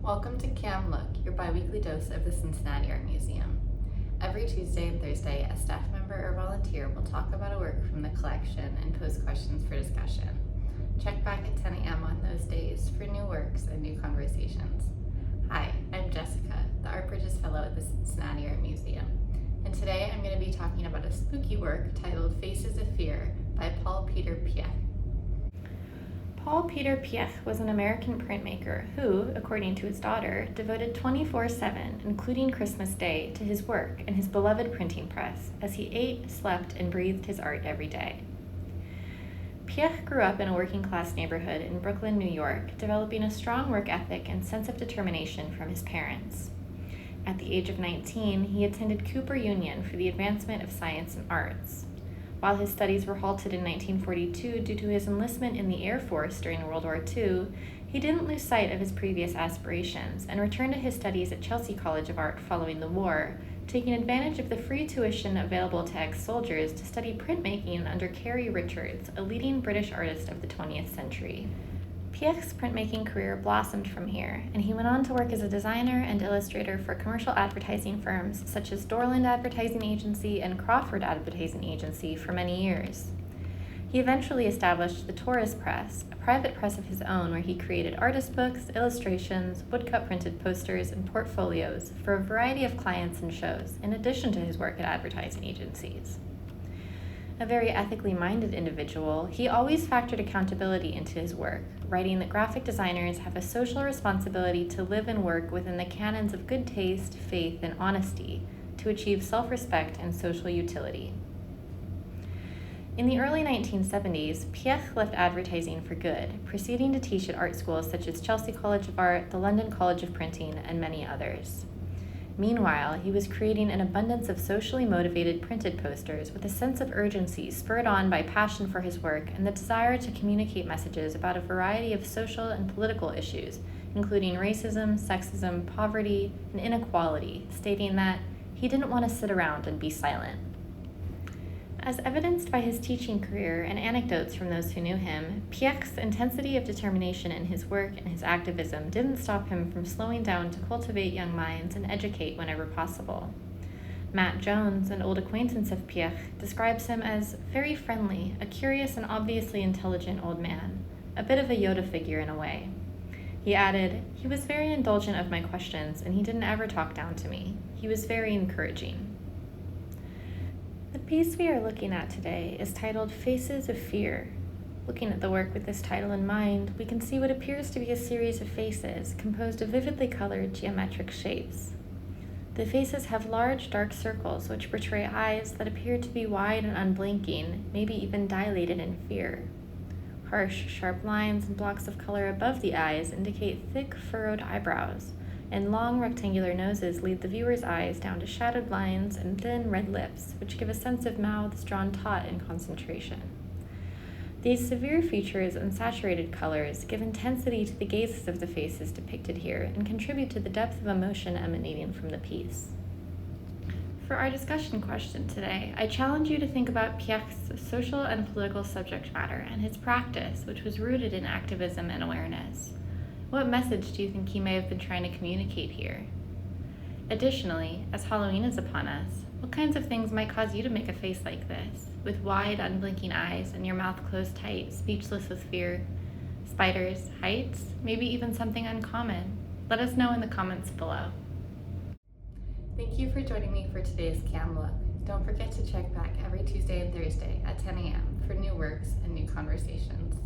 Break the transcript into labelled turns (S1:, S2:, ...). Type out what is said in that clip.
S1: Welcome to Cam Look, your bi-weekly dose of the Cincinnati Art Museum. Every Tuesday and Thursday, a staff member or volunteer will talk about a work from the collection and pose questions for discussion. Check back at 10 a.m. on those days for new works and new conversations. Hi, I'm Jessica, the Art Bridges Fellow at the Cincinnati Art Museum, and today I'm going to be talking about a spooky work titled Faces of Fear by Paul Peter Piech. Paul Peter Piech was an American printmaker who, according to his daughter, devoted 24/7, including Christmas Day, to his work and his beloved printing press as he ate, slept, and breathed his art every day. Piech grew up in a working-class neighborhood in Brooklyn, New York, developing a strong work ethic and sense of determination from his parents. At the age of 19, he attended Cooper Union for the advancement of science and arts. While his studies were halted in 1942 due to his enlistment in the Air Force during World War II, he didn't lose sight of his previous aspirations and returned to his studies at Chelsea College of Art following the war, taking advantage of the free tuition available to ex-soldiers to study printmaking under Carey Richards, a leading British artist of the 20th century. Piech's printmaking career blossomed from here, and he went on to work as a designer and illustrator for commercial advertising firms such as Dorland Advertising Agency and Crawford Advertising Agency for many years. He eventually established the Taurus Press, a private press of his own where he created artist books, illustrations, woodcut printed posters, and portfolios for a variety of clients and shows, in addition to his work at advertising agencies. A very ethically minded individual, he always factored accountability into his work, writing that graphic designers have a social responsibility to live and work within the canons of good taste, faith, and honesty to achieve self-respect and social utility. In the early 1970s, Piech left advertising for good, proceeding to teach at art schools such as Chelsea College of Art, the London College of Printing, and many others. Meanwhile, he was creating an abundance of socially motivated printed posters with a sense of urgency spurred on by passion for his work and the desire to communicate messages about a variety of social and political issues, including racism, sexism, poverty, and inequality, stating that he didn't want to sit around and be silent. As evidenced by his teaching career and anecdotes from those who knew him, Piech's intensity of determination in his work and his activism didn't stop him from slowing down to cultivate young minds and educate whenever possible. Matt Jones, an old acquaintance of Piech, describes him as very friendly, a curious and obviously intelligent old man, a bit of a Yoda figure in a way. He added, "He was very indulgent of my questions and he didn't ever talk down to me. He was very encouraging." The piece we are looking at today is titled Faces of Fear. Looking at the work with this title in mind, we can see what appears to be a series of faces composed of vividly colored geometric shapes. The faces have large dark circles which portray eyes that appear to be wide and unblinking, maybe even dilated in fear. Harsh, sharp lines and blocks of color above the eyes indicate thick, furrowed eyebrows, and long rectangular noses lead the viewer's eyes down to shadowed lines and thin red lips, which give a sense of mouths drawn taut in concentration. These severe features and saturated colors give intensity to the gazes of the faces depicted here and contribute to the depth of emotion emanating from the piece. For our discussion question today, I challenge you to think about Piech's social and political subject matter and his practice, which was rooted in activism and awareness. What message do you think he may have been trying to communicate here? Additionally, as Halloween is upon us, what kinds of things might cause you to make a face like this, with wide, unblinking eyes and your mouth closed tight, speechless with fear? Spiders, heights, maybe even something uncommon? Let us know in the comments below. Thank you for joining me for today's Cam Look. Don't forget to check back every Tuesday and Thursday at 10 a.m. for new works and new conversations.